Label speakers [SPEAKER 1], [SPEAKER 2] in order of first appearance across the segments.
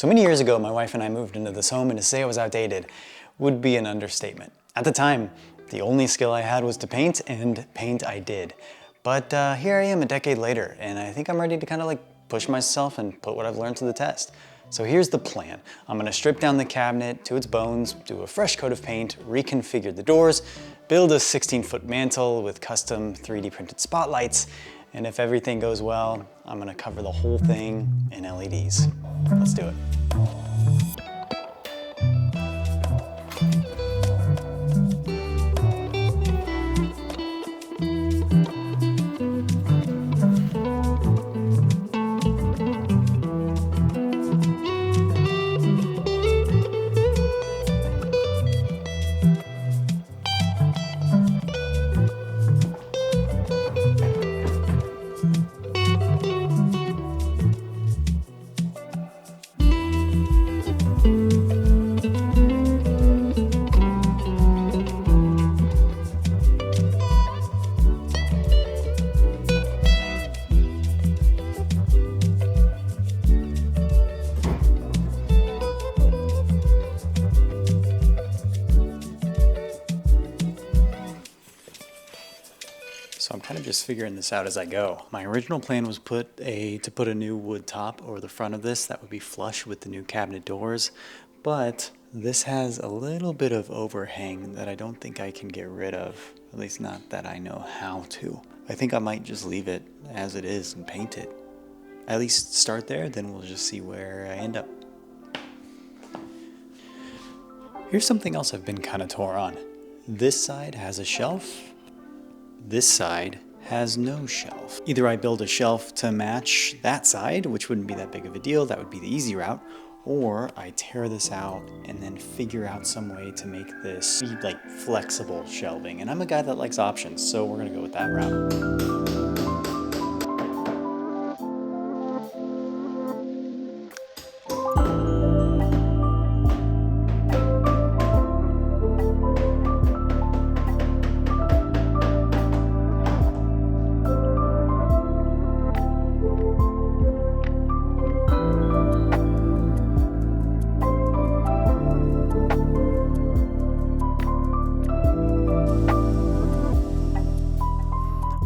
[SPEAKER 1] So many years ago, my wife and I moved into this home, and to say it was outdated would be an understatement. At the time, the only skill I had was to paint, and paint I did. But here I am a decade later, and I think I'm ready to kind of like push myself and put what I've learned to the test. So here's the plan. I'm gonna strip down the cabinet to its bones, do a fresh coat of paint, reconfigure the doors, build a 16-foot mantle with custom 3D printed spotlights, and if everything goes well, I'm gonna cover the whole thing in LEDs. Let's do it. So I'm kind of just figuring this out as I go. My original plan was to put a new wood top over the front of this that would be flush with the new cabinet doors, but this has a little bit of overhang that I don't think I can get rid of, at least not that I know how to. I think I might just leave it as it is and paint it. At least start there, then we'll just see where I end up. Here's something else I've been kind of tore on. This side has a shelf. This side has no shelf. Either I build a shelf to match that side, which wouldn't be that big of a deal, that would be the easy route, or I tear this out and then figure out some way to make this be like flexible shelving. And I'm a guy that likes options, so we're gonna go with that route.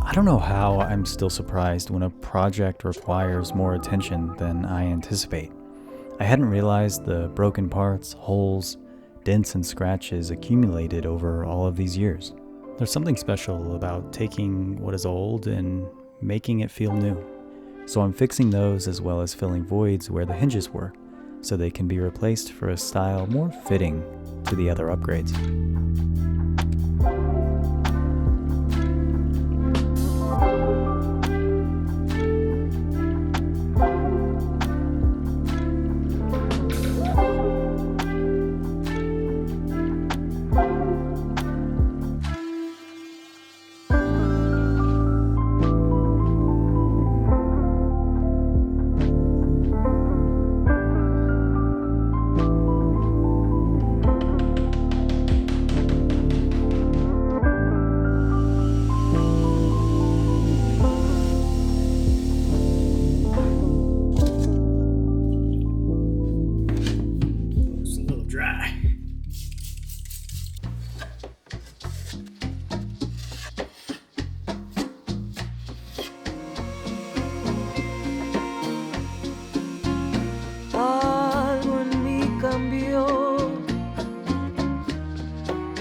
[SPEAKER 1] I don't know how I'm still surprised when a project requires more attention than I anticipate. I hadn't realized the broken parts, holes, dents and scratches accumulated over all of these years. There's something special about taking what is old and making it feel new. So I'm fixing those as well as filling voids where the hinges were, so they can be replaced for a style more fitting to the other upgrades.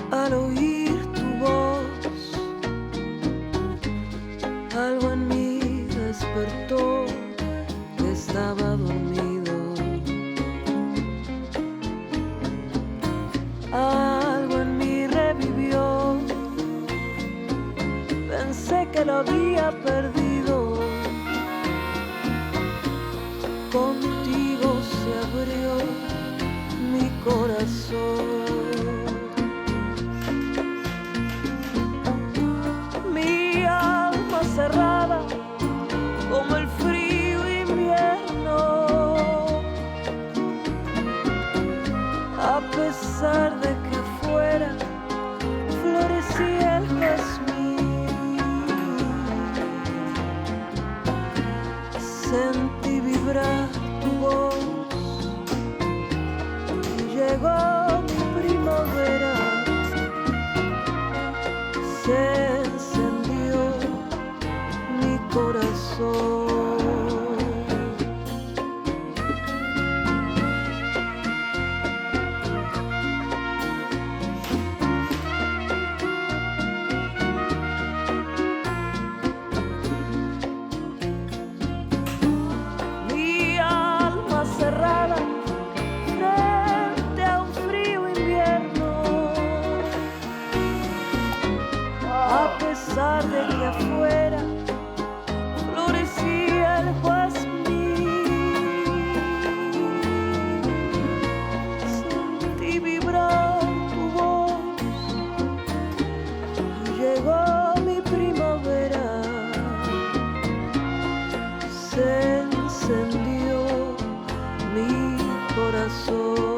[SPEAKER 2] Al oír tu voz, algo en mí despertó que estaba dormido. Algo en mí revivió, pensé que lo había perdido. Contigo se abrió mi corazón. Cerrada como el frío invierno, a pesar de que afuera florecía el jazmín, sentí vibrar tu voz llegó mi primavera, se encendió mi corazón. Mi alma cerrada frente a un frío invierno, a pesar de que afuera florecía el jazmín, sentí vibrar tu voz y llegó mi primavera, se encendió mi corazón.